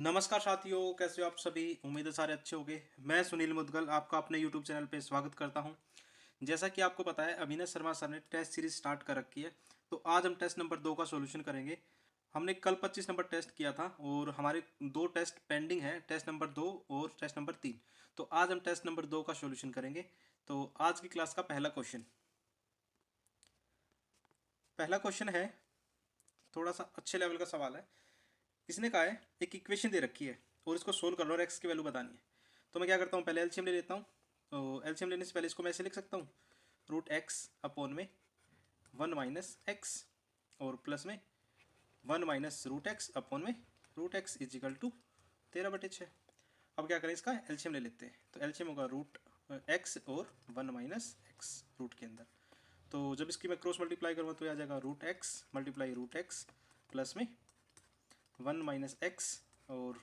नमस्कार साथियों, कैसे हो आप सभी। उम्मीद है सारे अच्छे होंगे। मैं सुनील मुदगल आपका अपने यूट्यूब चैनल पे स्वागत करता हूं। जैसा कि आपको पता है, अभिनव शर्मा सर ने टेस्ट सीरीज स्टार्ट कर रखी है। तो आज हम टेस्ट नंबर 2 का सॉल्यूशन करेंगे। हमने कल 25 नंबर टेस्ट किया था और हमारे दो टेस्ट पेंडिंग है, टेस्ट नंबर 2 और टेस्ट नंबर 3। तो आज हम टेस्ट नंबर 2 का सॉल्यूशन करेंगे। तो आज की क्लास का पहला क्वेश्चन है, थोड़ा सा अच्छे लेवल का सवाल है। इसने कहा है एक इक्वेशन दे रखी है और इसको सोल्व कर लो और एक्स की वैल्यू बतानी है। तो मैं क्या करता हूँ, पहले एलसीएम ले लेता हूँ। तो एलसीएम लेने से पहले इसको मैं ऐसे लिख सकता हूँ, रूट एक्स अपॉन में 1 - एक्स और प्लस में 1 - रूट एक्स अपॉन में root X is equal to 13/6। अब क्या करें, इसका एलसीएम ले लेते हैं। तो एलसीएम होगा रूट एक्स और 1 - एक्स रूट के अंदर। तो जब इसकी मैं क्रॉस मल्टीप्लाई करूँगा तो आ जाएगा root X multiply root X plus में 1 - एक्स और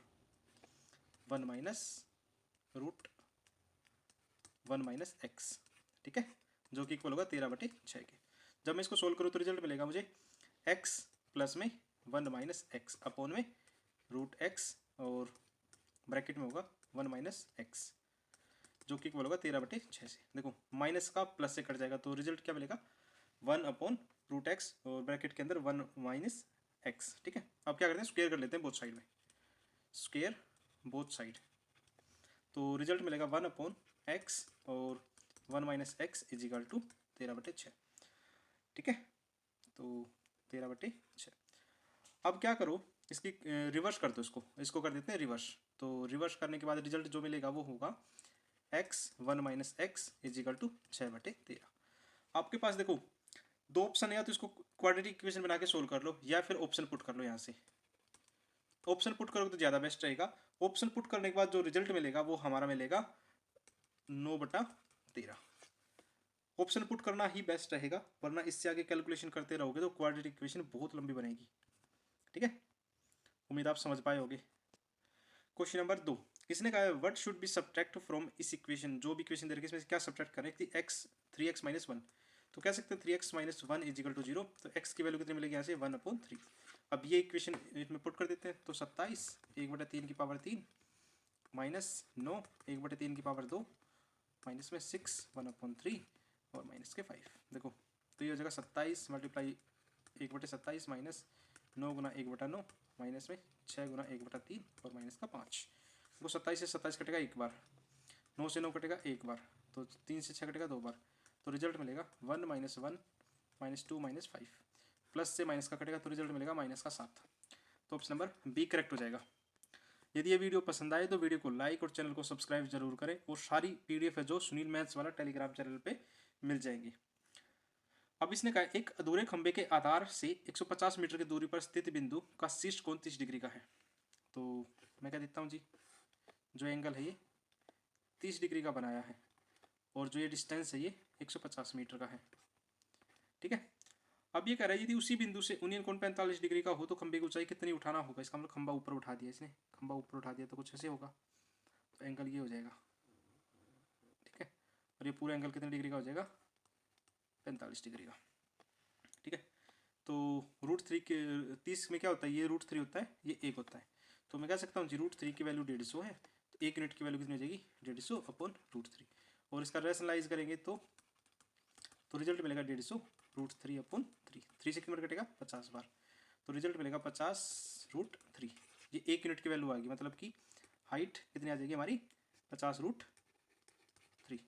1 - रूट 1 - एक्स। ठीक है, जो कि इक्वल होगा 13/6 के। जब मैं इसको सोल्व करूँ तो रिजल्ट मिलेगा मुझे एक्स प्लस में 1 - एक्स अपॉन में रूट एक्स और ब्रैकेट में होगा 1 - एक्स, जो कि इक्वल होगा 13/6 से। देखो माइनस का प्लस से कट जाएगा तो रिजल्ट क्या मिलेगा, 1/रूट एक्स और ब्रैकेट के अंदर 1 - एक्स। ठीक है, अब क्या करते हैं, स्क्वेयर कर लेते हैं बोथ साइड में, स्क्वेयर बोथ साइड। तो रिजल्ट मिलेगा 1/एक्स और 1 - एक्स इज इक्वल टू 13/6। ठीक है, तो 13/6। अब क्या करो, इसकी रिवर्स कर दो, इसको इसको कर देते हैं रिवर्स। तो रिवर्स करने के बाद रिजल्ट जो मिलेगा वो होगा X 1 - X is equal to 6/13। आपके पास देखो दो ऑप्शन है, या तो इसको क्वाड्रेटिक इक्वेशन बना के सोल्व कर लो या फिर ऑप्शन पुट कर लो। यहाँ से ऑप्शन पुट करोगे तो ज़्यादा बेस्ट रहेगा। ऑप्शन पुट करने के बाद जो रिजल्ट मिलेगा वो हमारा मिलेगा 9/13। ऑप्शन पुट करना ही बेस्ट रहेगा, वरना इससे आगे कैलकुलेशन करते रहोगे तो क्वाड्रेटिक इक्वेशन बहुत लंबी बनेगी। ठीक है, उम्मीद आप समझ पाए होगे। क्वेश्चन नंबर 2, किसने कहा है what should be subtract from इस इक्वेशन। जो भी इक्वेशन दे रखी है इसमें क्या सब्ट्रैक्ट करें कि एक्स 3x - 1। तो कह सकते हैं 3x - 1 इज इक्वल टू 0। तो x की वैल्यू कितनी मिलेगी यहाँ से 1/3। अब ये इक्वेशन इसमें पुट कर देते हैं। तो 27 1/3 की पावर 3 माइनस 9 1/3 की पावर 2 माइनस में 6 1/3 और माइनस के 5। देखो तो ये हो जाएगा 27 मल्टीप्लाई 1/27 माइनस 9 × 1/9 माइनस में 6 × 1/3 और माइनस का 5। देखो 27 से 27 कटेगा एक बार, 9 से 9 कटेगा एक बार, तो 3 से 6 कटेगा दो बार। तो रिजल्ट मिलेगा 1 - 1 -2 -5। प्लस से माइनस का कटेगा तो रिजल्ट मिलेगा -7। तो ऑप्शन नंबर बी करेक्ट हो जाएगा। यदि ये वीडियो पसंद आए तो वीडियो को लाइक और चैनल को सब्सक्राइब जरूर करें। और सारी पीडीएफ है जो सुनील मैथ्स वाला टेलीग्राम चैनल पे मिल जाएंगी। अब इसने कहा एक अधूरे खंभे के आधार से 150 मीटर की दूरी पर स्थित बिंदु का शीर्ष कोण 30 डिग्री का है। तो मैं क्या देता हूँ जी, जो एंगल है ये 30 डिग्री का बनाया है और जो ये डिस्टेंस है ये 150 मीटर का है। ठीक है, अब ये कह रहा है यदि उसी बिंदु से उन्नयन कोण 45 डिग्री का हो तो खंभे की ऊंचाई कितनी उठाना होगा। इसका मतलब खंभा ऊपर उठा दिया इसने, खंभा ऊपर उठा दिया तो कुछ ऐसे होगा। तो एंगल ये हो जाएगा। ठीक है, और ये पूरा एंगल कितने डिग्री का हो जाएगा 45 डिग्री का। ठीक है, तो √3 के 30 में क्या होता है, ये √3 होता है, ये 1 होता है। तो मैं कह सकता हूँ जी √3 की वैल्यू 150 है। तो 1 यूनिट की वैल्यू कितनी हो जाएगी 150/√3। और इसका रेशनलाइज करेंगे तो रिजल्ट मिलेगा 150 √3/3। 3 से कितनी बार कटेगा 50 बार। तो रिजल्ट मिलेगा 50/3। ये 1 यूनिट की वैल्यू आएगी, मतलब कि हाइट कितनी आ जाएगी हमारी 50√3।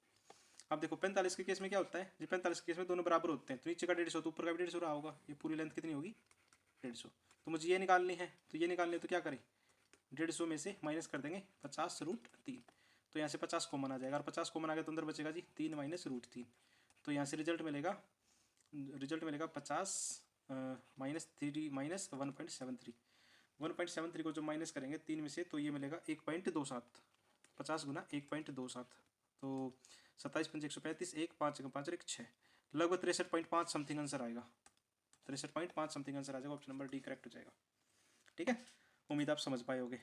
अब देखो 45 के केस में क्या होता है जी, 45 के केस में दोनों बराबर होते हैं। तो नीचे का 150 तो ऊपर का भी 150 रहा होगा। ये पूरी लेंथ कितनी होगी 150। तो मुझे ये निकालनी है, तो ये निकालनी है तो क्या करें, 150 में से माइनस कर देंगे 50/3। तो यहाँ से 50 कॉमन आ जाएगा, और 50 कॉमन आ गया तो अंदर बचेगा जी 3 - √3। तो यहाँ से रिजल्ट मिलेगा 50 -3 -1.73। 1.73 को जो माइनस करेंगे 3 में से तो ये मिलेगा 1.27। 50 × 1.27 तो 27×5 = 135, 1 5 × 5 = 6, लगभग 63.5 समथिंग आंसर आएगा। 63.5 समथिंग आंसर आ जाएगा। ऑप्शन नंबर डी करेक्ट हो जाएगा। ठीक है, उम्मीद आप समझ पाए होगे।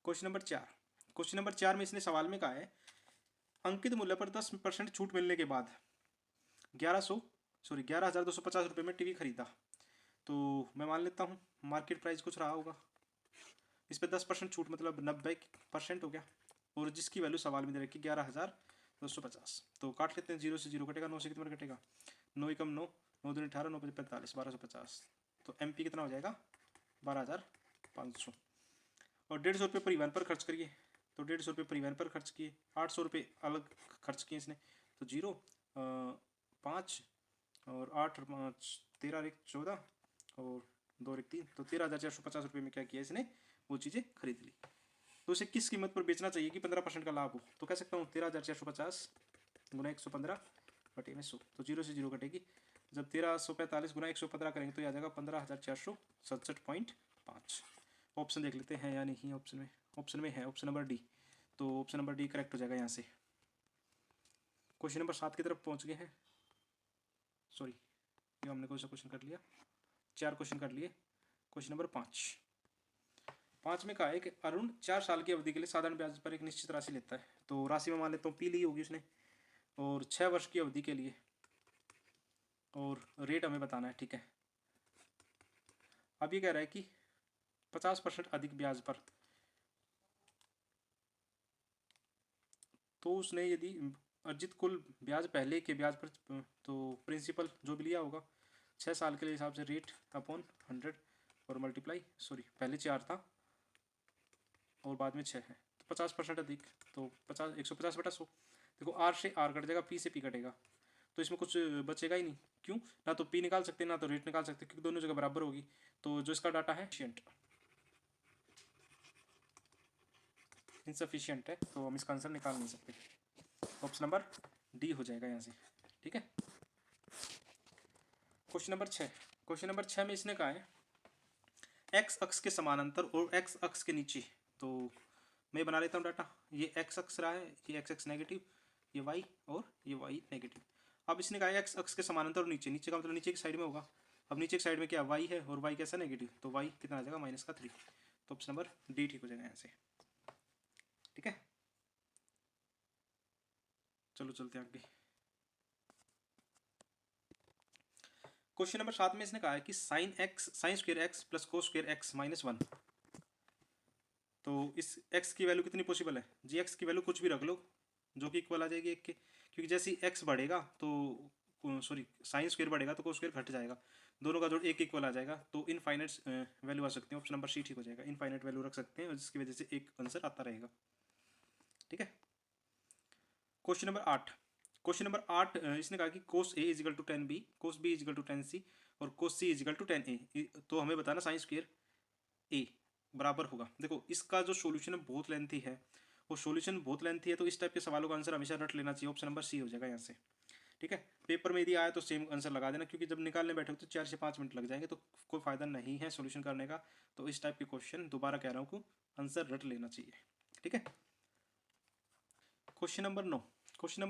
क्वेश्चन नंबर 4, क्वेश्चन नंबर 4 में इसने सवाल में कहा है अंकित मूल्य पर 10% छूट मिलने के बाद 11,250 रुपये में टीवी खरीदा। तो मैं मान लेता हूँ मार्केट प्राइस कुछ रहा होगा। इस पर 10% छूट मतलब 90% हो गया। और जिसकी वैल्यू सवाल में दे रखी 11,250, तो काट लेते हैं, 0 से 0 कटेगा, 9 से कितना कटेगा, 9 एकम 9, 9 दूनी 18, 9 पचे 45, 1250। तो MP कितना हो जाएगा 12,500। और 150 रुपये परिवहन पर खर्च करिए, तो 150 रुपये परिवहन पर खर्च किए, 800 रुपये अलग खर्च किए इसने, तो 0 5 और 8 और 5 13 एक 14 और 2 एक 3, तो 13,450 रुपये में क्या किया इसने, वो चीज़ें खरीद ली। तो उसे किस कीमत पर बेचना चाहिए कि 15% का लाभ हो, तो कह सकता हूँ 13,450 गुना 115 बटे में 100, तो 0 से 0 कटेगी। जब 1345 गुना 115 करेंगे तो यह आ जाएगा 15,467.5। ऑप्शन देख लेते हैं या नहीं, ऑप्शन में है ऑप्शन नंबर डी, तो ऑप्शन नंबर डी करेक्ट हो जाएगा यहाँ से। क्वेश्चन नंबर 7 की तरफ पहुँच गए हैं, सॉरी ये हमने कौन सा क्वेश्चन कर लिया, 4 क्वेश्चन कर लिए। क्वेश्चन नंबर 5 में कहा है कि अरुण 4 साल की अवधि के लिए साधारण ब्याज पर एक निश्चित राशि लेता है, तो राशि में मान लेता हूँ P ली होगी उसने, और 6 वर्ष की अवधि के लिए, और रेट हमें बताना है, ठीक है। अब ये कह रहा है कि 50% अधिक ब्याज पर, तो उसने यदि अर्जित कुल ब्याज पहले के ब्याज पर, तो प्रिंसिपल जो भी लिया होगा 6 साल के लिए हिसाब से रेट अपॉन 100 और मल्टीप्लाई, सॉरी पहले 4 था और बाद में 6 है, तो 50% अधिक, तो 150 बटा 100। देखो R से R कट जाएगा, P से P कटेगा, तो इसमें कुछ बचेगा ही नहीं, क्यों, ना तो P निकाल सकते ना तो रेट निकाल सकते, क्योंकि दोनों जगह बराबर होगी। तो जो इसका डाटा है इनसफिशियंट है, तो हम इसका आंसर निकाल नहीं सकते। ऑप्शन नंबर डी हो जाएगा यहाँ से, ठीक है। क्वेश्चन नंबर 6 में इसने कहा है एक्स अक्ष के समानांतर और एक्स अक्ष के नीचे, तो मैं बना लेता हूँ डाटा, ये एक्स अक्ष रहा है, ये एक्स एक्स नेगेटिव, ये वाई और ये वाई नेगेटिव। अब इसने कहा एक्स अक्ष के समानांतर और नीचे, नीचे का मतलब नीचे की साइड में होगा। अब नीचे की साइड में क्या वाई है और वाई कैसा नेगेटिव, तो वाई कितना आ जाएगा -3, तो ऑप्शन नंबर डी ठीक हो जाएगा यहाँ से, ठीक है। चलो चलते हैं आगे। क्वेश्चन नंबर 7 में इसने कहा है कि sine square x plus cos square x -1, तो इस x की वैल्यू कितनी पॉसिबल है जी, x की वैल्यू कुछ भी रख लो जो कि इक्वल आ जाएगी 1 के, क्योंकि जैसे ही x बढ़ेगा तो सॉरी साइन स्क्वायर बढ़ेगा तो कोस स्क्वायर घट जाएगा, दोनों का जोड़ 1 इक्वल आ जाएगा, तो इनफाइनाइट वैल्यू आ सकती है। ऑप्शन नंबर सी ठीक हो जाएगा, इनफाइनाइट वैल्यू रख सकते हैं जिसकी वजह से एक आंसर आता रहेगा, ठीक है। क्वेश्चन नंबर 8 इसने कहा कि cos A equal to 10b, cos B equal to 10c और कोस सी इजिकल टू 10a, तो हमें बताना साइन स्क्वायर ए बराबर होगा। देखो इसका जो सॉल्यूशन है बहुत लेंथी है, वो सॉल्यूशन बहुत लेंथी है, तो इस टाइप के सवालों का आंसर हमेशा रट लेना चाहिए। ऑप्शन नंबर सी हो जाएगा यहाँ से, ठीक है। पेपर में यदि आया तो सेम आंसर लगा देना, क्योंकि जब निकालने बैठे तो 4 से 5 मिनट लग जाएंगे, तो कोई फायदा नहीं है सॉल्यूशन करने का। तो इस टाइप के क्वेश्चन दोबारा कह रहा हूँ को आंसर रट लेना चाहिए, ठीक है। क्वेश्चन नंबर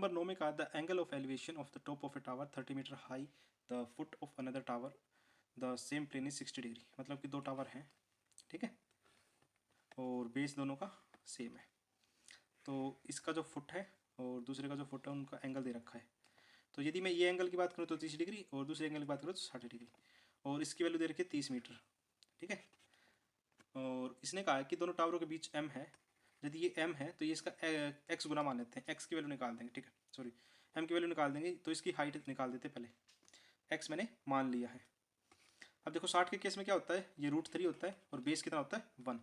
9 में कहा the angle of elevation of the top of a tower 30 metre high, the foot of another tower the same plane is 60 degree, मतलब कि 2 टावर हैं, ठीक है, और बेस दोनों का सेम है, तो इसका जो फुट है और दूसरे का जो फुट है उनका एंगल दे रखा है। तो यदि मैं ये एंगल की बात करूँ तो 30 डिग्री और दूसरे एंगल की बात करूँ तो 60 डिग्री, और इसकी वैल्यू दे रखी है 30 मीटर, ठीक है। और इसने कहा है कि दोनों टावरों के बीच m है, यदि ये m है तो ये इसका x गुना मान लेते हैं, x की वैल्यू निकाल देंगे, ठीक है, सॉरी m की वैल्यू निकाल देंगे, तो इसकी हाइट निकाल देते पहले, x मैंने मान लिया है। अब देखो 60 के केस में क्या होता है, ये √3 होता है और बेस कितना होता है 1,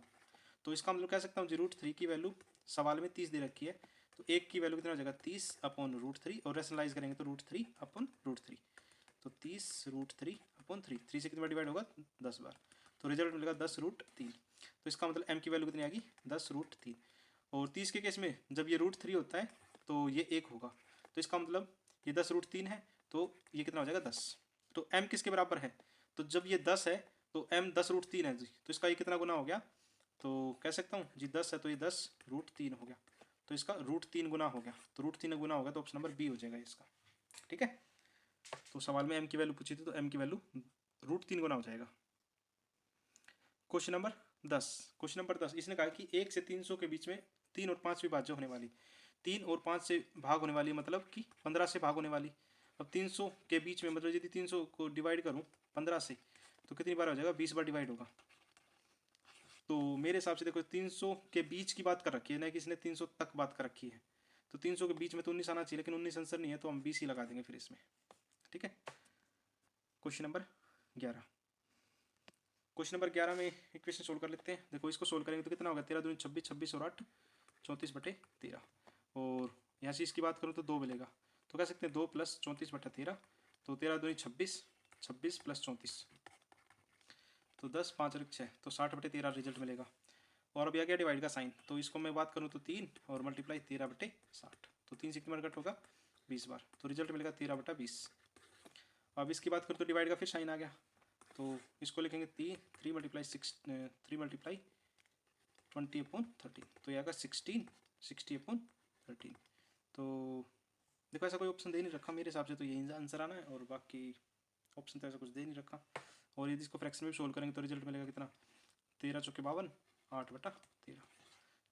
तो इसका मतलब कह सकता हूँ जी √3 की वैल्यू सवाल में 30 दे रखी है, तो एक की वैल्यू कितना हो जाएगा 30 अपॉन √3, और रेशनलाइज करेंगे तो √3 अपॉन √3, तो 30 √3 अपॉन 3, 3 से कितनी बार डिवाइड होगा 10 बार, तो रिजल्ट मिलेगा 10√3, तो इसका मतलब m की वैल्यू कितनी आ गई 10√3। और 30 के केस में जब ये √3 होता है तो ये 1 होगा, तो इसका मतलब ये 10√3 है, तो ये कितना हो जाएगा 10, तो m किसके बराबर है, तो जब ये 10 है तो m 10√3 है जी, तो इसका ये कितना गुना हो गया, तो कह सकता हूँ जी 10 है तो ये 10√3 हो गया, तो इसका √3 गुना हो गया, तो √3 गुना हो गया, तो ऑप्शन नंबर बी हो जाएगा इसका, ठीक है। तो सवाल में m की वैल्यू पूछी थी तो m की वैल्यू √3 गुना हो जाएगा। क्वेश्चन नंबर 10 इसने कहा कि 1 से 300 के बीच में 3 और 5 विभाज्य होने वाली, 3 और 5 से भाग होने वाली, मतलब कि 15 से भाग होने वाली। अब 300 के बीच में मतलब यदि 300 को डिवाइड करूँ 15 से तो कितनी बार हो जाएगा 20 बार डिवाइड होगा, तो मेरे हिसाब से देखो 300 के बीच की बात कर रखी है ना, कि इसने 300 तक बात कर रखी है, तो 300 के बीच में तो 19 आना चाहिए, लेकिन 19 आंसर नहीं है, तो हम 20 ही लगा देंगे फिर इसमें। ठीक है, क्वेश्चन नंबर 11। क्वेश्चन नंबर 11 में इक्वेशन सोल्व कर लेते हैं। देखो इसको सोल्व करेंगे तो कितना होगा, 13 दूनी 26, 26 और 8 34/13, और यहाँ से इसकी बात करूँ तो 2 मिलेगा, तो कह सकते हैं 2 + 34/13, तो 13 दूनी 26, 26 + 34, तो 10, 5 और 6, तो 60/13 रिजल्ट मिलेगा। और अभी आ गया डिवाइड का साइन, तो इसको मैं बात करूँ तो 3 और मल्टीप्लाई 13/60, तो 3 से कितनी बार कट होगा, 20 बार, तो रिजल्ट मिलेगा 13/20। अब इसकी बात करूँ तो डिवाइड का फिर साइन आ गया, तो इसको लिखेंगे 3 3 × 6 3 × 20/13, तो ये आएगा 16 60/13। तो देखो ऐसा कोई ऑप्शन दे नहीं रखा, मेरे हिसाब से तो यही आंसर आना है, और बाकी ऑप्शन तो ऐसा कुछ दे नहीं रखा। और यदि इसको फ्रैक्शन में सोल्व करेंगे तो रिजल्ट मिलेगा कितना, 13 चौके 52, 8/13।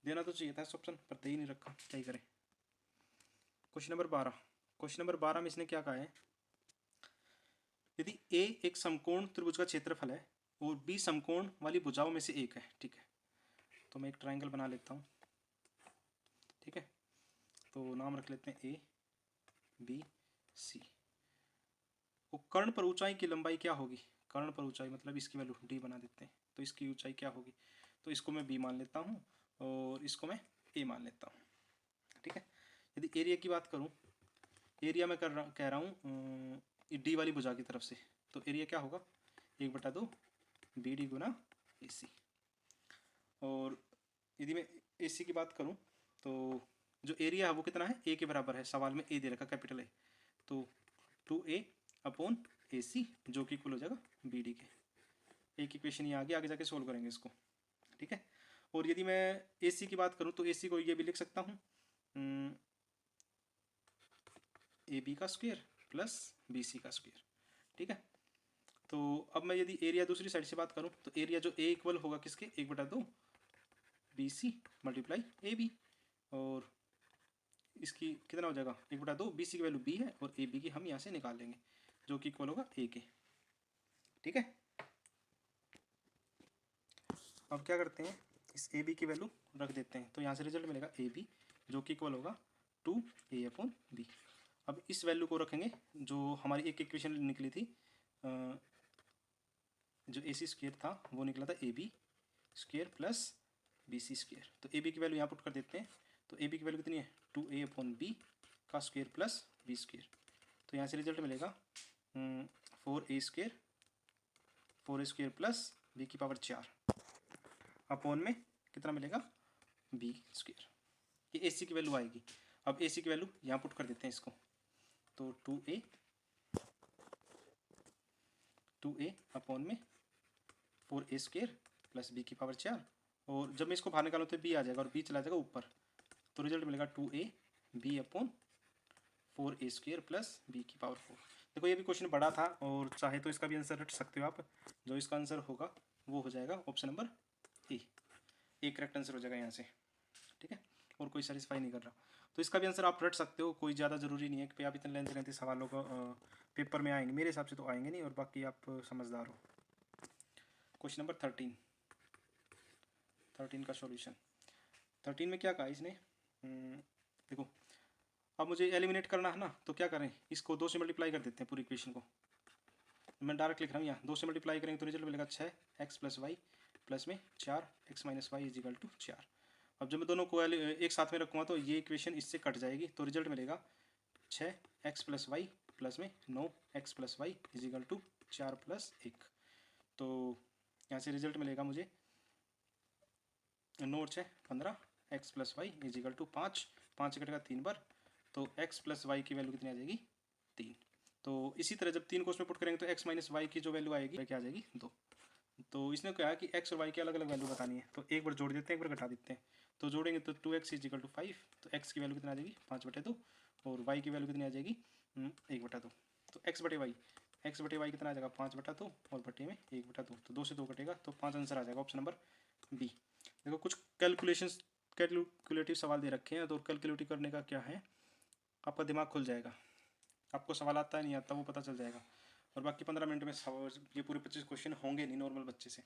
देना तो चाहिए था इस ऑप्शन पर, दे ही नहीं रखा, क्या ही करें। Question number 12। क्वेश्चन नंबर 12 में इसने क्या कहा है, यदि ए एक समकोण त्रिभुज का क्षेत्रफल है और बी समकोण वाली भुजाओं में से एक है, ठीक है, तो मैं एक ट्रायंगल बना लेता हूँ। ठीक है, तो नाम रख लेते हैं ए बी सी। वो कर्ण पर ऊंचाई की लंबाई क्या होगी, कर्ण पर ऊंचाई मतलब इसकी वैल्यू डी बना देते हैं, तो इसकी ऊंचाई क्या होगी, तो इसको मैं बी मान लेता हूँ और इसको मैं ए मान लेता हूँ। ठीक है, यदि एरिया की बात करूँ, एरिया में कह रहा हूँ डी वाली भुजा की तरफ से, तो एरिया क्या होगा, 1/2 बी डी गुना ए सी। और यदि मैं ए सी की बात करूँ तो जो एरिया है वो कितना है, ए के बराबर है, सवाल में ए दे रखा कैपिटल ए, तो 2a/AC, जो कि इक्वल हो जाएगा बी डी के। एक इक्वेशन ये आगे जाके सोल्व करेंगे इसको। ठीक है, और यदि मैं ए सी की बात करूँ तो ए सी को ये भी लिख सकता हूँ ए बी का स्क्वेयर प्लस बी सी का स्क्वेयर। ठीक है, तो अब मैं यदि एरिया दूसरी साइड से बात करूँ तो एरिया जो ए इक्वल होगा किसके, 1/2 B C multiply A B, और इसकी कितना हो जाएगा, 1/2 बी सी की वैल्यू बी है और ए बी की हम यहाँ से निकाल लेंगे, जो कि इक्वल होगा ए के। ठीक है, अब क्या करते हैं, इस ए बी की वैल्यू रख देते हैं, तो यहाँ से रिजल्ट मिलेगा ए बी, जो कि इक्वल होगा 2a/b। अब इस वैल्यू को रखेंगे, जो हमारी एक इक्वेशन निकली थी, जो ए सी स्क्वेयर था वो निकला था A B square plus B C square, तो ए बी की वैल्यू यहाँ पुट कर देते हैं, तो ए बी की वैल्यू कितनी है, 2a/b का स्क्वेयर प्लस बी स्क्वेयर, तो यहाँ से रिजल्ट मिलेगा 4a² प्लस बी की पावर 4 अपॉन में कितना मिलेगा, बी स्क्वेयर। ये ए सी की वैल्यू आएगी। अब ए सी की वैल्यू यहाँ पुट कर देते हैं इसको, तो 2a अपॉन में 4a² प्लस बी की पावर 4, और जब मैं इसको बाहर निकालूँ तो बी आ जाएगा और बी चला जाएगा ऊपर, तो रिजल्ट मिलेगा 2ab/4a² प्लस बी की पावर 4। देखो ये भी क्वेश्चन बड़ा था, और चाहे तो इसका भी आंसर रट सकते हो आप, जो इसका आंसर होगा वो हो जाएगा ऑप्शन नंबर ए, एक करेक्ट आंसर हो जाएगा यहाँ से। ठीक है, और कोई सेटिस्फाई नहीं कर रहा, तो इसका भी आंसर आप रट सकते हो, कोई ज़्यादा ज़रूरी नहीं है कि आप इतने लेंथी सवालों को पेपर में आएंगे, मेरे हिसाब से तो आएंगे नहीं, और बाकी आप समझदार हो। क्वेश्चन नंबर 13 का सॉल्यूशन। 13 में क्या कहा इसने, देखो अब मुझे एलिमिनेट करना है ना, तो क्या करें, इसको 2 से मल्टीप्लाई कर देते हैं पूरी इक्वेशन को। मैं डायरेक्ट लिख रहा हूँ, यहाँ 2 से मल्टीप्लाई करेंगे तो रिजल्ट मिलेगा 6x + y प्लस में 4x - y = 4। अब जब मैं दोनों को एक साथ में रखूँगा तो ये इक्वेशन इससे कट जाएगी, तो रिजल्ट मिलेगा 6x + y प्लस में 9x + y = 4 + 1। तो यहाँ से रिजल्ट मिलेगा मुझे 9 और 6 15, x + y = 5, 5 से कटेगा 3 बार, तो x + y की वैल्यू कितनी आ जाएगी, 3। तो इसी तरह जब 3 को उसमें पुट करेंगे तो x - y की जो वैल्यू आएगी क्या आ जाएगी, 2। तो इसने कहा कि x और y की अलग अलग वैल्यू बतानी है, तो एक बार जोड़ देते हैं, एक बार घटा देते हैं, तो जोड़ेंगे तो 2x = 5, तो x की वैल्यू कितनी आ जाएगी 5/2, और y की वैल्यू कितनी आ जाएगी 1/2। तो x/y कितना आ जाएगा 5/2, और बटे में 1/2, तो 2 से 2 कटेगा, तो 5 आंसर आ जाएगा ऑप्शन नंबर बी। देखो कुछ कैलकुलेटिव सवाल दे रखे हैं, तो कैलकुलेटिव करने का क्या है, आपका दिमाग खुल जाएगा, आपको सवाल आता है नहीं आता वो पता चल जाएगा, और बाकी 15 मिनट में ये पूरे 25 क्वेश्चन होंगे नहीं नॉर्मल बच्चे से।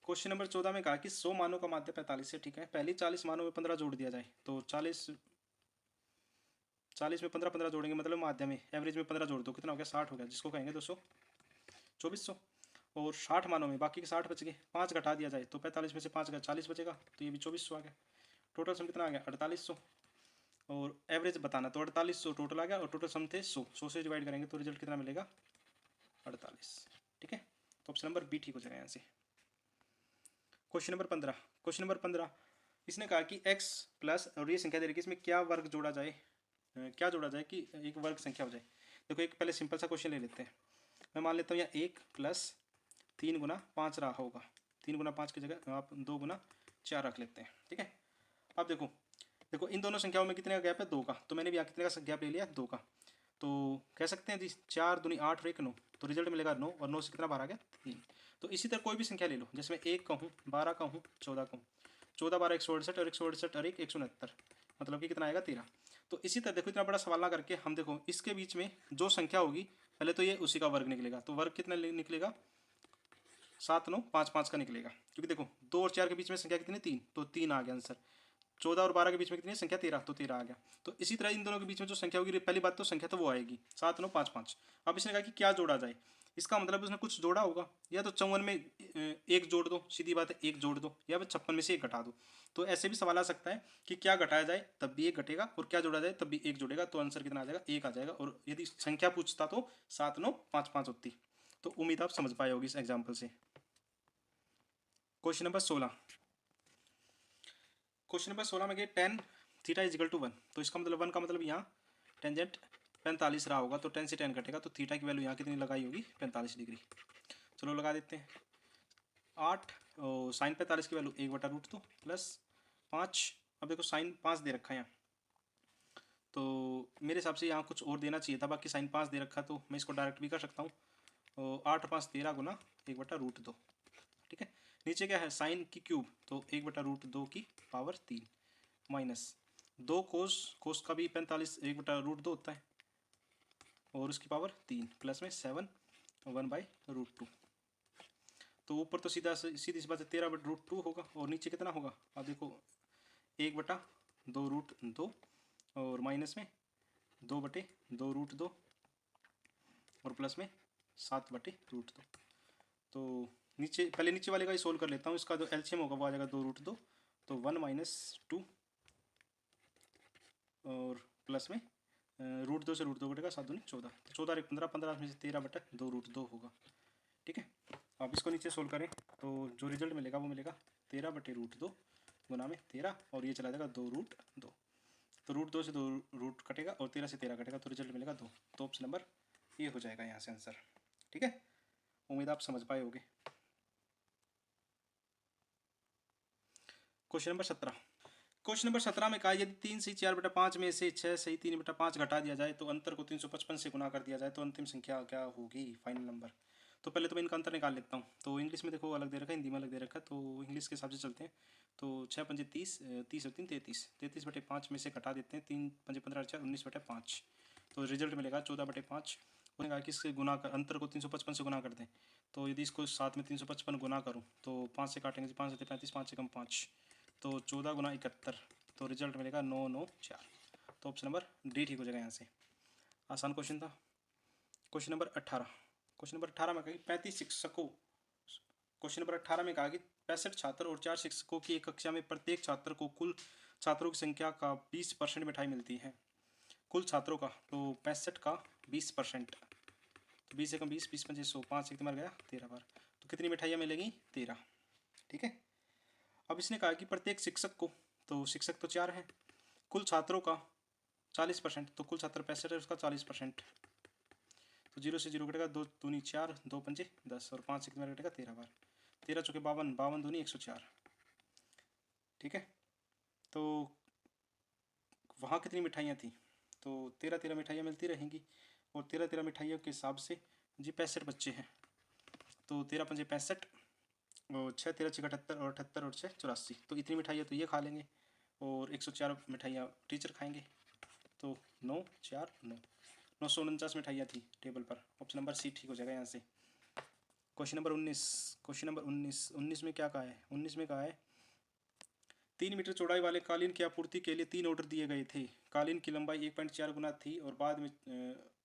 क्वेश्चन नंबर 14 में कहा कि 100 मानों का माध्य 45 है, ठीक है। पहली 40 मानों में 15 जोड़ दिया जाए तो 40 में 15 जोड़ेंगे, मतलब माध्य में एवरेज में 15 जोड़ दो, कितना हो गया 60 हो गया, जिसको कहेंगे 200 2400। और 60 मानों में बाकी के 60 बच गए, 5 घटा दिया जाए तो 45 में से 5 गया 40 बचेगा, तो ये भी 2400 आ गया। टोटल सम कितना आ गया 4800। और एवरेज बताना तो 4800 टोटल आ गया, और टोटल सम थे 100 से डिवाइड करेंगे तो रिजल्ट कितना मिलेगा 48, ठीक है। तो ऑप्शन नंबर बी ठीक हो जाएगा यहाँ से। क्वेश्चन नंबर 15, क्वेश्चन नंबर 15 इसने कहा कि x प्लस, और ये संख्या दे रही है कि इसमें क्या वर्ग जोड़ा जाए, क्या जोड़ा जाए कि एक वर्ग संख्या हो जाए। देखो एक पहले सिंपल सा क्वेश्चन ले लेते हैं। मैं मान लेता हूँ यहाँ 1 प्लस 3 गुना 5 रहा होगा, 3 गुना 5 की जगह आप 2 गुना 4 रख लेते हैं, ठीक है। अब देखो देखो इन दोनों संख्याओं में कितने का गैप है 2 का, तो मैंने भी यहाँ कितने का गैप ले लिया 2 का। तो कह सकते हैं जी 4 दूनी 8 और 1 9, तो रिजल्ट मिलेगा 9, और 9 से कितना बाहर आ गया 3। तो इसी तरह कोई भी संख्या ले लो, जैसे मैं 1 का हूँ, 12 का हूँ, 14 का हूँ, 14 12 168 और 168 और 169, मतलब कि कितना आएगा 13। तो इसी तरह देखो इतना बड़ा सवाल ना करके हम देखो इसके बीच में जो संख्या होगी पहले तो ये उसी का वर्ग निकलेगा, तो वर्ग कितना निकलेगा 7 9 5 5 का निकलेगा, क्योंकि देखो 2 और 4 के बीच में संख्या कितनी 3, तो 3 आ गया आंसर। 14 और 12 के बीच में कितनी संख्या 13, तो 13 आ गया। तो इसी तरह इन दोनों के बीच में जो संख्या होगी, पहली बात तो संख्या तो वो आएगी 7 9 5 5। अब इसने कहा कि क्या जोड़ा जाए, इसका मतलब उसने कुछ जोड़ा होगा, या तो 54 में एक जोड़ दो, सीधी बात है एक जोड़ दो, या फिर 56 में से एक घटा दो। तो ऐसे भी सवाल आ सकता है कि क्या घटाया जाए तब भी एक घटेगा, और क्या जोड़ा जाए तब भी एक जोड़ेगा, तो आंसर कितना आ जाएगा 1 आ जाएगा। और यदि संख्या पूछता तो 7 9 5 5 होती। तो उम्मीद आप समझ पाए होगी इस एग्जाम्पल से। क्वेश्चन नंबर 16, क्वेश्चन नंबर 16 में गए tan theta is equal to 1, तो इसका मतलब 1 का मतलब यहाँ टेंजेंट 45 रहा होगा, तो 10 से 10 कटेगा, तो थीटा की वैल्यू यहाँ कितनी लगाई होगी 45 डिग्री। चलो लगा देते हैं 8, और साइन 45 की वैल्यू 1/√2 प्लस 5। अब देखो साइन 5 दे रखा है यहाँ, तो मेरे हिसाब से यहाँ कुछ और देना चाहिए था, बाकी साइन 5 दे रखा तो मैं इसको डायरेक्ट भी कर सकता हूँ, 8 और 5 13 गुना 1/√2, ठीक है। नीचे क्या है साइन की क्यूब, तो 1/√2 की पावर 3 माइनस 2 कोस, कोस का भी 45 1/√2 होता है, और उसकी पावर 3 प्लस में 7 1/√2। तो ऊपर तो सीधी सी बात है 13/√2 होगा, और नीचे कितना होगा अब देखो 1/2√2, और माइनस में 2/2√2, और प्लस में 7/√2। तो नीचे पहले नीचे वाले का ही सोल्व कर लेता हूँ, इसका जो एलसीएम होगा वो आ जाएगा 2√2, तो 1 - 2, और प्लस में √2 से √2 कटेगा 7 दूनी 14, तो 14 एक 15, 15 में से 13/2√2 होगा, ठीक है। अब इसको नीचे सोल्व करें तो जो रिजल्ट मिलेगा वो मिलेगा 13/√2 गुना में 13, और ये चला जाएगा 2√2, तो √2 से 2 रूट कटेगा, और 13 से 13 कटेगा, तो रिजल्ट मिलेगा 2। तो ऑप्शन नंबर ये हो जाएगा यहाँ से आंसर, ठीक है। उम्मीद आप समझ पाए होगे। क्वेश्चन नंबर 17, क्वेश्चन नंबर 17 में कहा यदि 3 से 4/5 में से 6 से 3/5 घटा दिया जाए तो अंतर को 355 से गुना कर दिया जाए तो अंतिम संख्या क्या होगी, फाइनल नंबर। तो पहले तो मैं इनका अंतर निकाल लेता हूँ। तो इंग्लिश में देखो अलग दे रखा है, हिंदी में अलग दे रखा है, तो इंग्लिश के हिसाब से चलते हैं। तो 6 पंजे 30, 30 और 3 33, 33/5 में से घटा देते हैं, 3 पंजे 15 4 19/5, तो रिजल्ट मिलेगा 14/5। कहा कि इससे गुना कर, अंतर को 355 से गुना कर दें, तो यदि इसको साथ में 355 गुना करूँ तो 5 से काटेंगे, 5 से 35, 5 से कम 5, तो 14 गुना 71, तो रिजल्ट मिलेगा 9 9 4। तो ऑप्शन नंबर डी ठीक हो जाएगा यहाँ से। आसान क्वेश्चन था। क्वेश्चन नंबर 18, क्वेश्चन नंबर 18 में कहा कि 35 शिक्षकों, क्वेश्चन नंबर 18 में कहा कि 65 छात्र और 4 शिक्षकों की एक कक्षा में प्रत्येक छात्र को कुल छात्रों की संख्या का 20% मिठाई मिलती है। कुल छात्रों का, तो 65 का 20%, तो 20 से कम 20, 20 पंजे 100, 5 से मर गया 13 बार, तो कितनी मिठाइयाँ मिलेगी 13, ठीक है। अब इसने कहा कि प्रत्येक शिक्षक को, तो शिक्षक तो 4 हैं, कुल छात्रों का 40%, तो कुल छात्र 65 है उसका 40%, तो 0 से 0 कटेगा, 2 दूनी 4, 2 पंजे 10, और 5 से कितना कटेगा 13 बार, 13 चौके 52, 52 दूनी 104, ठीक है। तो वहाँ कितनी मिठाइयाँ थी, तो 13 13 मिठाइयाँ मिलती रहेंगी, और 13 13 मिठाइयों के हिसाब से जी 65 बच्चे हैं, तो 13 पंजे 65, और 6 13 6 78, और 78 और 6 84, तो इतनी मिठाइयाँ तो ये खा लेंगे, और 104 मिठाइयाँ टीचर खाएंगे, तो 9 4 9 949 मिठाइयाँ थी टेबल पर। ऑप्शन नंबर सी ठीक हो जाएगा यहाँ से। क्वेश्चन नंबर 19 में क्या कहा है? 19 में कहा है 3 मीटर चौड़ाई वाले कालीन की आपूर्ति के लिए 3 ऑर्डर दिए गए थे। कालीन की लंबाई 1.4 गुना थी और बाद में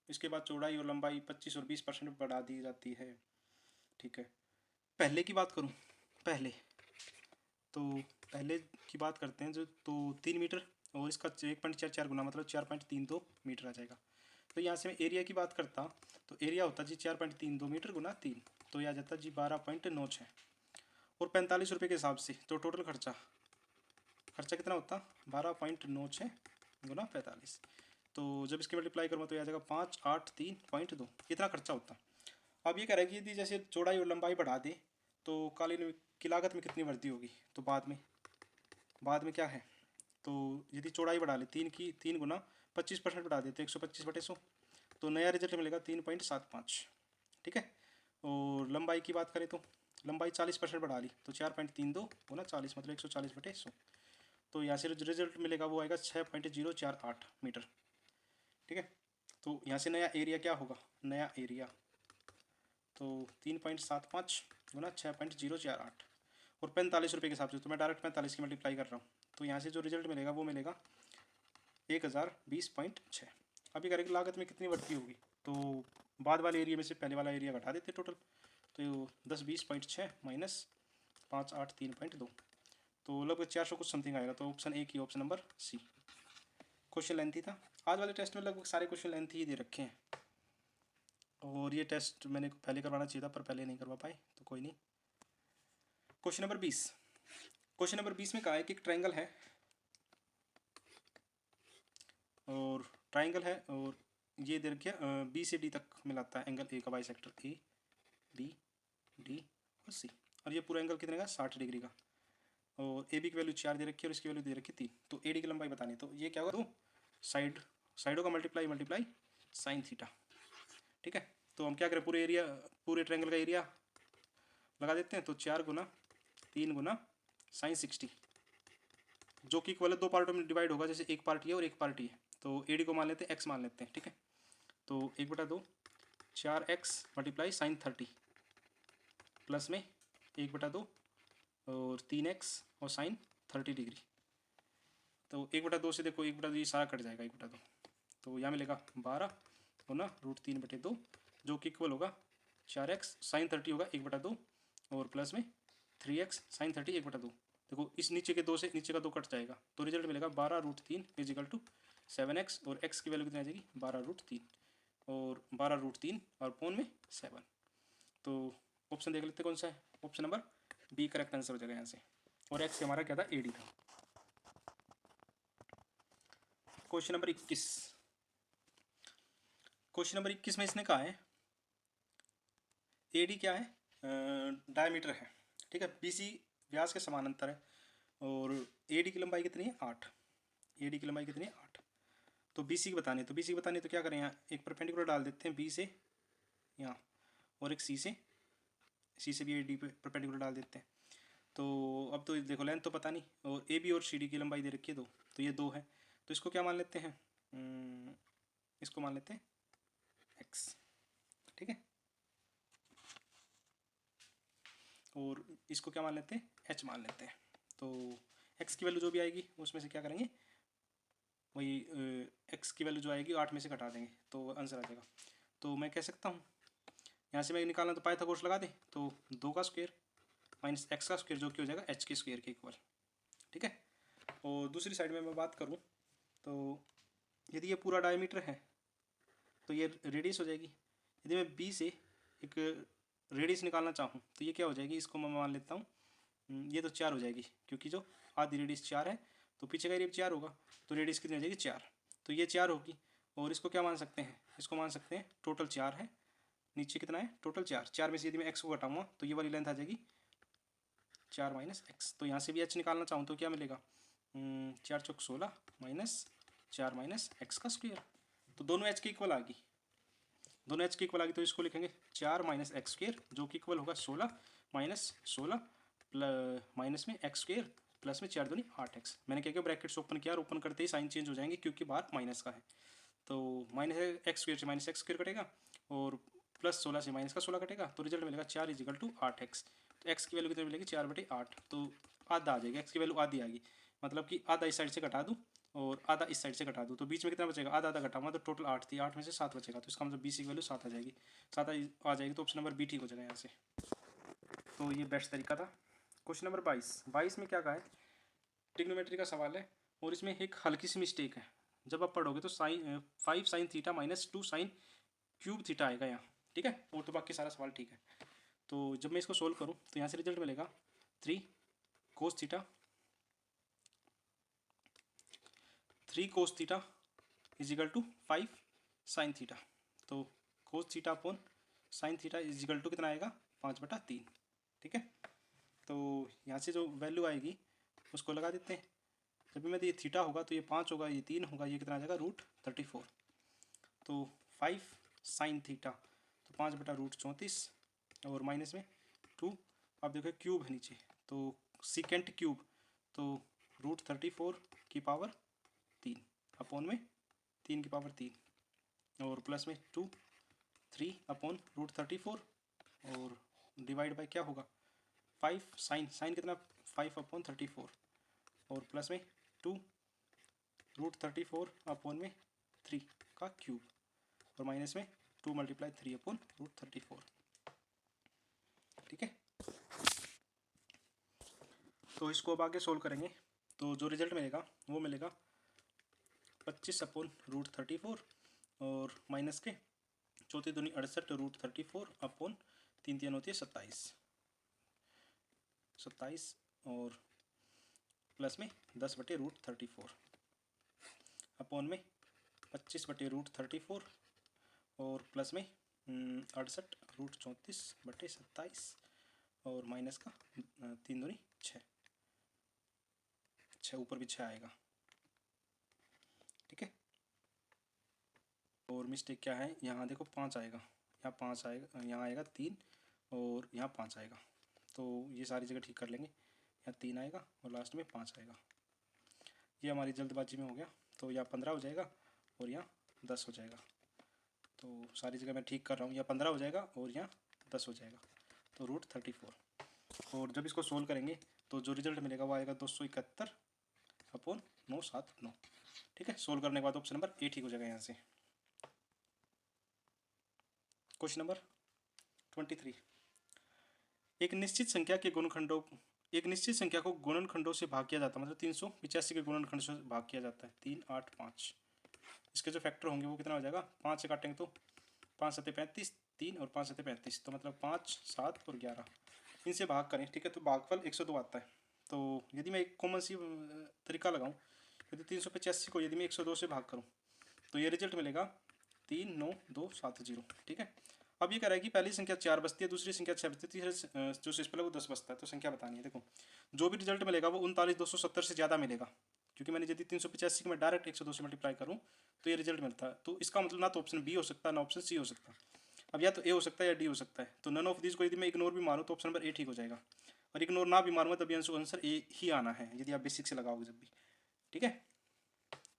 इसके बाद चौड़ाई और लंबाई 25 और 20% बढ़ा दी जाती है। ठीक है, पहले की बात करूं, पहले की बात करते हैं जो, तो 3 मीटर और इसका 1.44 गुना मतलब 4.32 मीटर आ जाएगा। तो यहाँ से मैं एरिया की बात करता तो एरिया होता जी 4.32 मीटर गुना 3, तो यह आ जाता जी 12.96 और 45 रुपये के हिसाब से तो टोटल खर्चा कितना होता? 12.96 गुना 45। तो जब इसके मल्टीप्लाई करूँगा तो यह आ जाएगा 583.2, इतना खर्चा होता। अब ये कह रहा है कि यदि जैसे चौड़ाई और लंबाई बढ़ा दें तो कालीन की लागत में कितनी वृद्धि होगी? तो बाद में क्या है, तो यदि चौड़ाई बढ़ा ले 3 गुना 25% बढ़ा देते 125/100, तो नया रिजल्ट मिलेगा 3.75। ठीक है, और लंबाई की बात करें तो लंबाई 40% बढ़ा ली तो 4.32 गुना 40 मतलब 140/100, तो यहाँ से रिजल्ट मिलेगा वो आएगा 6.048 मीटर। ठीक है, तो यहाँ से नया एरिया क्या होगा? नया एरिया तो 3.75 गुना 6.048 और 45 रुपये के हिसाब से, तो मैं डायरेक्ट 45 की मल्टीप्लाई कर रहा हूँ, तो यहाँ से जो रिजल्ट मिलेगा वो मिलेगा 1020.6। अभी करेंगे लागत में कितनी बढ़ती होगी, तो बाद वाले एरिया में से पहले वाला एरिया घटा देते टोटल, तो 1020.6 माइनस 583.2, तो लगभग 400 कुछ समथिंग आएगा। तो ऑप्शन ए की option number C. Question lengthy था, आज वाले टेस्ट में लगभग सारे क्वेश्चन लेंथी ही दे रखे हैं, और ये टेस्ट मैंने पहले करवाना चाहिए था पर पहले नहीं करवा पाए, तो कोई नहीं। क्वेश्चन नंबर 20 में कहा है कि एक ट्रायंगल है और ये दे रखिए बी से डी तक मिलाता है एंगल ए का बाइसेक्टर ए बी डी और सी, और ये पूरा एंगल कितने का? 60 डिग्री का, और ए बी की वैल्यू 4 दे रखी है और इसकी वैल्यू दे रखी है 3, तो ए डी की लंबाई बतानी, तो ये क्या होगा? तो साइडों का मल्टीप्लाई साइन थीटा। ठीक है, तो हम क्या करें, पूरे ट्रायंगल का एरिया लगा देते हैं, तो 4 गुना 3 गुना साइन 60, जो कि इक्वल 2 पार्टों में डिवाइड होगा, जैसे एक पार्ट ये और एक पार्ट ये, तो ए डी को मान लेते हैं एक्स मान लेते हैं। ठीक है, तो 1/2 4x मल्टीप्लाई साइन 30 प्लस में 1/2 और 3x और साइन 30 डिग्री, तो 1/2 से देखो 1/2 ये सारा कट जाएगा 1/2, तो यहाँ मिलेगा 12 गुना √3/2, जो कि इक्वल होगा 4x साइन 30 होगा 1/2 और प्लस में 3x साइन 30 1/2। देखो इस नीचे के 2 से नीचे का 2 कट जाएगा, तो रिजल्ट मिलेगा 12√3 = 7x और x की वैल्यू कितनी आ जाएगी? 12√3 और 12√3 और पौन में 7, तो ऑप्शन देख लेते कौन सा है? Option number B correct answer हो जाएगा यहाँ से, और x हमारा क्या था? ए डी था। क्वेश्चन नंबर 21 में इसने कहा है ए डी क्या है? डायमीटर है। ठीक है, बी सी व्यास के समानांतर है और ए डी की लंबाई कितनी है? 8। ए डी की लंबाई कितनी है? 8। तो बी सी की बतानी तो क्या करें, यहाँ एक परपेंडिकुलर डाल देते हैं बी से यहाँ, और एक सी से भी ए डी पे परपेंडिकुलर डाल देते हैं। तो अब तो देखो लेंथ तो पता नहीं, और ए बी और सी डी की लंबाई दे रखी है 2, तो ये 2 है, तो इसको क्या मान लेते हैं? इसको मान लेते हैं एक्स। ठीक है, और इसको क्या मान लेते हैं? एच मान लेते हैं। तो एक्स की वैल्यू जो भी आएगी उसमें से क्या करेंगे, वही एक्स की वैल्यू जो आएगी 8 में से घटा देंगे, तो आंसर आ जाएगा। तो मैं कह सकता हूँ यहाँ से मैं निकालना, तो पाइथागोरस लगा दें, तो 2 का स्क्वायर माइनस एक्स का स्क्वायर जो कि हो जाएगा एच के स्क्वायर के इक्वल। ठीक है, और दूसरी साइड में मैं बात करूँ तो यदि ये पूरा डायमीटर है तो ये रेडियस हो जाएगी। यदि मैं बी से एक रेडियस निकालना चाहूँ तो ये क्या हो जाएगी? इसको मैं मान लेता हूँ, ये तो 4 हो जाएगी, क्योंकि जो आधी रेडियस 4 है तो पीछे का एरिया 4 होगा, तो रेडियस कितनी हो जाएगी? 4, तो ये 4 होगी। और इसको क्या मान सकते हैं? इसको मान सकते हैं टोटल 4 है, नीचे कितना है? टोटल 4 में से यदि मैं एक्स को घटाऊँगा तो ये वाली लेंथ आ जाएगी 4 माइनस एक्स। तो यहाँ से भी एच निकालना चाहूँ तो क्या मिलेगा? 4 चौक 16 माइनस 4 माइनस एक्स का स्क्वायर, तो दोनों एच के इक्वल आ गई, तो इसको लिखेंगे 4 माइनस एक्स स्क्वायर, जो कि इक्वल होगा 16 माइनस 16 माइनस में एक्स स्क्वायर प्लस में 4 दूनी 8x। मैंने क्या किया, ब्रैकेट्स ओपन किया और ओपन करते ही साइन चेंज हो जाएंगे क्योंकि बाहर माइनस का है, तो माइनस एक्स स्क्वायर से माइनस एक्स स्क्वायर कटेगा और प्लस 16 से माइनस का 16 कटेगा तो रिजल्ट मिलेगा 4 इजिकल टू 8x। तो x की वैल्यू कितनी मिलेगी 4/8, तो आधा आ जाएगा, x की वैल्यू आधी आ गई, मतलब कि आधा इस साइड से घटा दूँ और आधा इस साइड से घटा दूँ, तो बीच में कितना बचेगा, आधा आधा घटाऊंगा तो टोटल 8 थी, 8 में से 7 बचेगा, तो इसका मतलब BC की वैल्यू 7 आ जाएगी, 7 आ जाएगी, तो ऑप्शन नंबर बी ठीक हो जाएगा यहाँ से। तो ये बेस्ट तरीका था। क्वेश्चन नंबर 22 में क्या कहा है, ट्रिग्नोमेट्री का सवाल है और इसमें एक हल्की सी मिस्टेक है, जब आप पढ़ोगे तो sine 5 sine theta minus 2 sine cube theta आएगा यहाँ, ठीक है, और तो बाकी सारा सवाल ठीक है। तो जब मैं इसको सोल्व करूँ तो यहाँ से रिजल्ट मिलेगा 3 cos theta, 3 cos theta is equal to 5 sine theta, तो cos theta upon sine theta is equal to कितना आएगा 5/3, ठीक है। तो यहाँ से जो वैल्यू आएगी उसको लगा देते हैं, जब भी मैं ये थीटा होगा तो ये 5 होगा, ये 3 होगा, ये कितना आ जाएगा √34, तो 5 साइन थीटा तो 5/√34 और माइनस में 2, आप देखो क्यूब है नीचे तो सीकेंट क्यूब, तो √34 की पावर 3 अपॉन में 3 की पावर 3 और प्लस में 3 अपॉन √34 और डिवाइड बाई क्या होगा 5 साइन कितना 5/34 और प्लस में 2 √34 अपॉन में 3 का क्यूब और माइनस में 2 × 3/√34, ठीक है। तो इसको अब आगे सोल्व करेंगे तो जो रिजल्ट मिलेगा वो मिलेगा 25/√34 और माइनस के 4 दूनी 68 √34 अपॉन 3 3 होती है 27 और प्लस में 10/√34 अपॉन में 25/√34 और प्लस में 68 √34/27 और माइनस का 3 दूनी 6 ऊपर भी 6 आएगा, ठीक है। और मिस्टेक क्या है, यहाँ देखो 5 आएगा, यहाँ 5 आएगा, यहाँ आएगा 3 और यहाँ 5 आएगा, तो ये सारी जगह ठीक कर लेंगे, यहाँ 3 आएगा और लास्ट में 5 आएगा, ये हमारी जल्दबाजी में हो गया, तो यहाँ 15 हो जाएगा और यहाँ 10 हो जाएगा, तो सारी जगह मैं ठीक कर रहा हूँ, यहाँ 15 हो जाएगा और यहाँ 10 हो जाएगा, तो √34 और जब इसको सोल्व करेंगे तो जो रिजल्ट मिलेगा वो आएगा 271/979, ठीक है। सोल्व करने के बाद ऑप्शन नंबर ए ठीक हो जाएगा यहाँ से। क्वेश्चन नंबर 23, एक निश्चित संख्या को गुणनखंडों से भाग किया जाता है, मतलब 385 के गुणनखंड से भाग किया जाता है, 3 8 5, इसके जो फैक्टर होंगे वो कितना हो जाएगा, 5 से काटेंगे तो 5 7 35, 3 और 5 7 35, तो मतलब 5 7 और 11, इनसे भाग करें, ठीक है, तो भागफल 102 आता है। तो यदि मैं एक कॉमन सी तरीका लगाऊं, यदि 385 को यदि मैं 102 से भाग करूं तो ये रिजल्ट मिलेगा 39270, ठीक है। अब ये कह रहा है कि पहली संख्या 4 बचती है, दूसरी संख्या 6 बचती है, तीसरे जो शेष पहले वो 10 बचता है, तो संख्या बतानी है। देखो जो भी रिजल्ट मिलेगा वो 39,270 से ज़्यादा मिलेगा, क्योंकि मैंने यदि 385 को मैं डायरेक्ट 102 से मल्टीप्लाई करूँ तो ये रिजल्ट मिलता है, तो इसका मतलब ना तो ऑप्शन बी हो सकता है ना ऑप्शन सी हो सकता। अब या तो ए हो सकता है या डी हो सकता है, तो नन ऑफ दिस को यदि मैं इग्नोर भी मारूँ तो ऑप्शन नंबर ए ठीक हो जाएगा, और इग्नोर ना भी मारूंगा तभी आंसर ए ही आना है, यदि आप बेसिक से लगाओगे जब भी, ठीक है।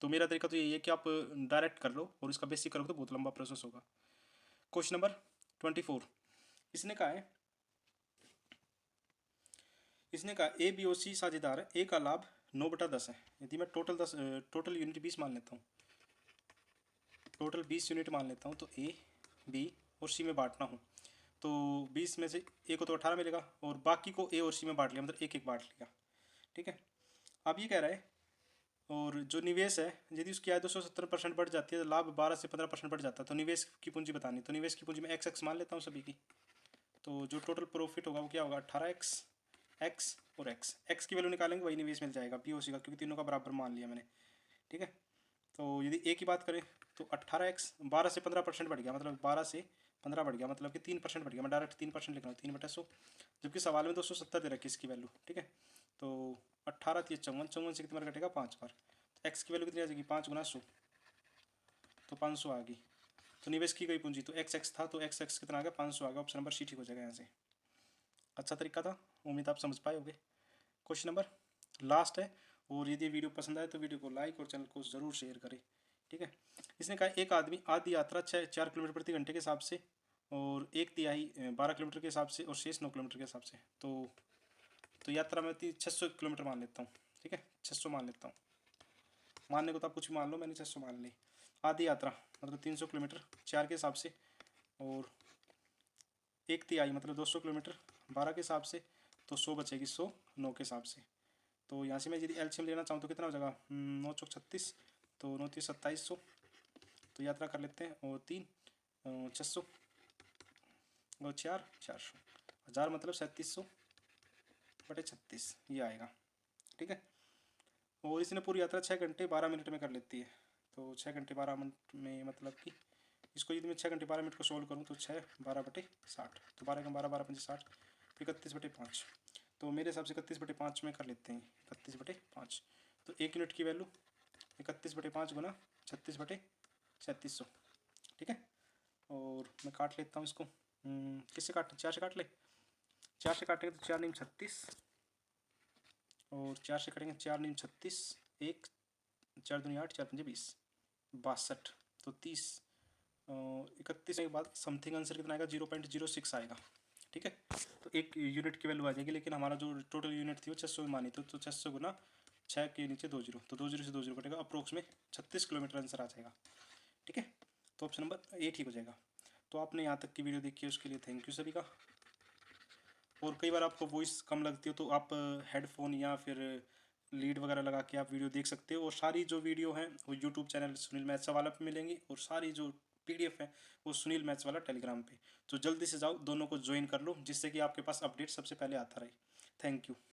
तो मेरा तरीका तो यही है कि आप डायरेक्ट कर लो और इसका बेसिक करोगे तो बहुत लंबा प्रोसेस होगा। क्वेश्चन नंबर 24, इसने कहा ए बी और सी साझेदार है, ए का लाभ 9/10 है, यदि मैं टोटल यूनिट 20 मान लेता हूँ, टोटल 20 यूनिट मान लेता हूँ, तो ए बी और सी में बांटना हूँ, तो 20 में से ए को तो 18 मिलेगा और बाकी को ए और सी में बांट लिया, मतलब एक एक बांट लिया, ठीक है। अब ये कह रहा है और जो निवेश है यदि उसकी आय 270% बढ़ जाती है तो लाभ 12 से 15% बढ़ जाता है, तो निवेश की पूंजी बतानी, तो निवेश की पूंजी में एक्स मान लेता हूँ सभी की, तो जो टोटल प्रॉफिट होगा वो क्या होगा 18x, एक्स और एक्स की वैल्यू निकालेंगे वही निवेश मिल जाएगा पी ओ सी का, क्योंकि तीनों का बराबर मान लिया मैंने, ठीक है। तो यदि ए की बात करें तो 18x 12 से 15% बढ़ गया, मतलब 12 से 15 बढ़ गया, मतलब कि 3% बढ़ गया, मैं डायरेक्ट 3% लिख रहा हूँ 3/100, जबकि सवाल में 270 दे रखी इसकी वैल्यू, ठीक है। तो 18 3 54 से कितनी बार कटेगा 5 बार, तो एक्स की वैल्यू कितनी आ जाएगी 5 × 100, तो 500 आ गई, तो निवेश की गई पूंजी तो एक्स था, तो एक्स कितना आ गया 500 आ गया, ऑप्शन नंबर सी ठीक हो जाएगा यहाँ से। अच्छा तरीका था, उम्मीद आप समझ पाए होंगे। क्वेश्चन नंबर लास्ट है, और यदि वीडियो पसंद आए तो वीडियो को लाइक और चैनल को ज़रूर शेयर करें, ठीक है। इसने कहा एक आदमी आधी यात्रा 4 किलोमीटर प्रति घंटे के हिसाब से और 1/3 12 किलोमीटर के हिसाब से और शेष 9 किलोमीटर के हिसाब से। तो यात्रा में 600 किलोमीटर मान लेता हूँ, ठीक है, 600 मान लेता हूँ। मानने को तो आप कुछ भी मान लो, मैंने 600 मान ली। आधी यात्रा मतलब 300 किलोमीटर 4 के हिसाब से, और 1/3 मतलब 200 किलोमीटर 12 के हिसाब से, तो 100 बचेगी, 100 9 के हिसाब से। तो यहाँ से मैं यदि एलसीएम लेना चाहूँ तो कितना हो जाएगा, 9 चौक 36, तो 9 3 2700। तो यात्रा कर लेते हैं, और 3 600 और 4 400, 1000 मतलब 3700/36 ये आएगा, ठीक है। और इसने पूरी यात्रा 6 घंटे 12 मिनट में कर लेती है। तो 6 घंटे 12 मिनट में मतलब कि इसको यदि मैं 6 घंटे 12 मिनट को सोल्व करूँ तो 6 12/60, तो 12 का 12 12 5 60, 31/5। तो मेरे हिसाब से 31/5 में कर लेते हैं, 31/5। तो 1 यूनिट की वैल्यू 31/5 गुना 36/3700, ठीक है। और मैं काट लेता हूँ इसको, किससे काट, 4 से काट ले, 4 से काटेंगे तो 4 नीम 36, और 4 से कटेंगे 4 नीम 36, 1 4 दूनी 8 4 पंजे 20 62, तो 30 31 के बाद समथिंग आंसर कितना आएगा, 0.06 आएगा, ठीक है। तो 1 यूनिट की वैल्यू आ जाएगी, लेकिन हमारा जो टोटल यूनिट थी वो 600 में मानी थी, तो 600 गुना 6 के नीचे 2 जीरो, तो 2 जीरो से 2 जीरो कटेगा, अप्रोक्स में 36 किलोमीटर आंसर आ जाएगा, ठीक है। तो ऑप्शन नंबर ए ठीक हो जाएगा। तो आपने यहाँ तक की वीडियो देखी है उसके लिए थैंक यू सभी का। और कई बार आपको वॉइस कम लगती हो तो आप हेडफोन या फिर लीड वगैरह लगा के आप वीडियो देख सकते हो। और सारी जो वीडियो हैं वो यूट्यूब चैनल सुनील मैथ्स वाला पे मिलेंगी, और सारी जो पीडीएफ है वो सुनील मैथ्स वाला टेलीग्राम पे। तो जल्दी से जाओ, दोनों को ज्वाइन कर लो, जिससे कि आपके पास अपडेट सबसे पहले आता रहे। Thank you.